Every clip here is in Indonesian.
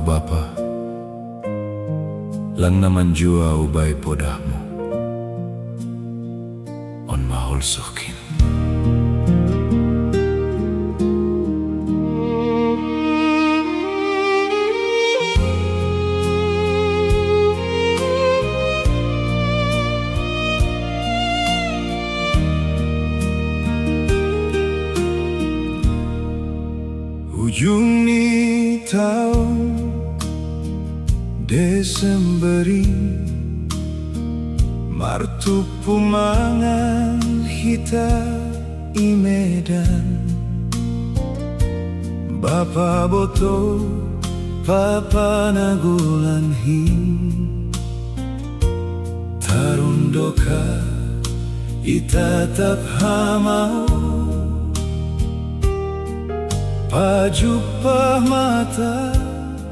Bapa, lang naman jua ubay podahmu. Onma Holsohkin. Ujung ni tahun Desemberi, martu pumangan hita i Medan. Bapa boto papa nagulan hin, tarun doka itatap hamau. Pajupah mata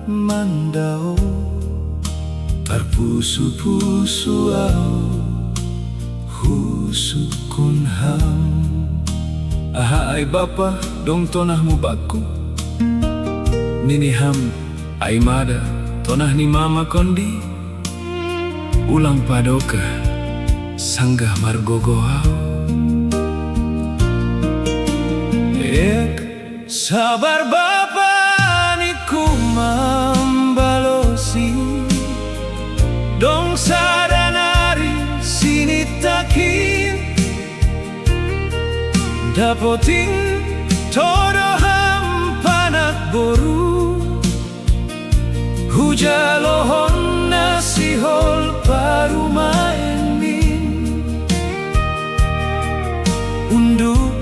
mandao, tarpusu-pusu au husukun ham. Aha ay bapa dong tonahmu baku, nini ham ay mada tonah ni mama kondi. Ulang padoka sanggah margogohau. Sabar bapa niku mambalosi, dong sadanari sini takin dapotin todo hampanak boru. Hujalohon nasihol parumaen min, unduk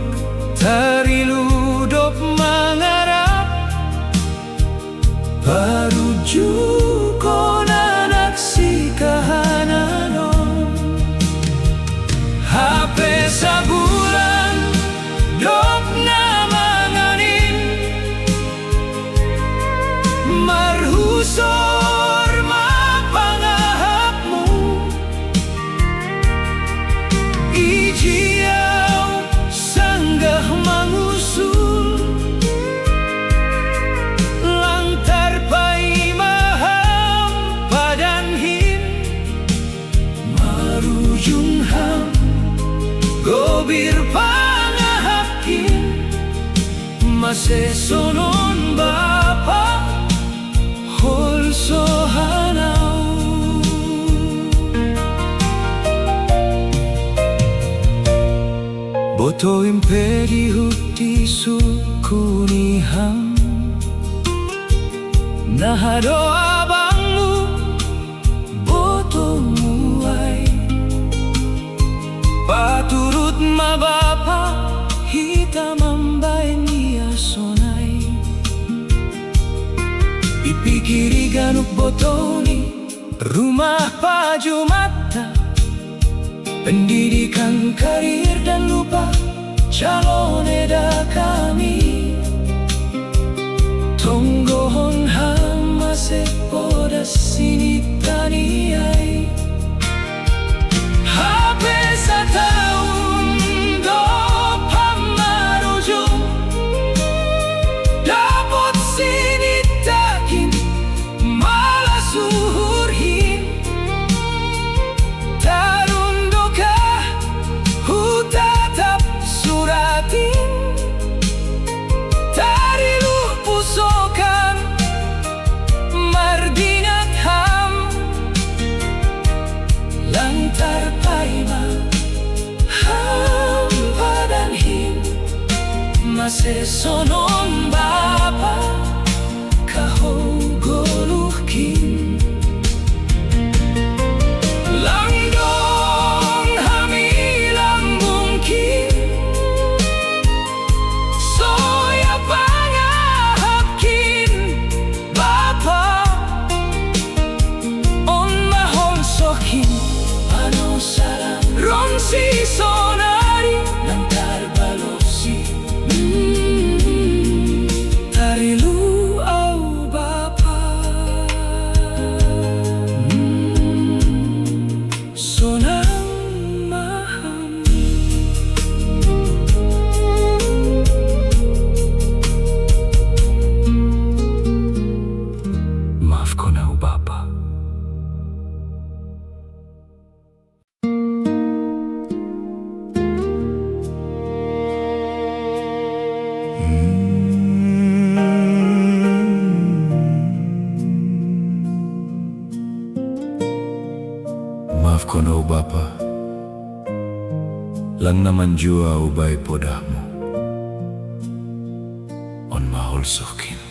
tarilu mangarap parujuk anak si kahananon. HP sabulan dok namanganin, marhusor mapangahapmu. Ijiau sanggah mangusul, gobir pangahapkin, masesonon bapa holsohanau. Boto impedi huti sukuniham, nahado abangmu boto muai. Paturut mabapa hita mambain dia sonai. Ipikiri ganuk botoni rumah paju mata, pendidikan, karir dan lupa calon eda kami. Tonggohon hamase poda sini taniai. HP setahun do pamarujung, dapot sini takin malah suhurhin. Tarun doka hutatap suratin, tariluh pusokan mardingat ham. Lantar paima hampa dan hin, masesonon bapa kahou goluhkin. Langdong hamilang mungkin, soya pangahapkin bapa. Onma Holsohkin ronsi sonari nantar balosi, tarilu au bapa, sonang maham. Maafkan o Bapa, lang naman jua ubay podahmu. Onma Holsohkin.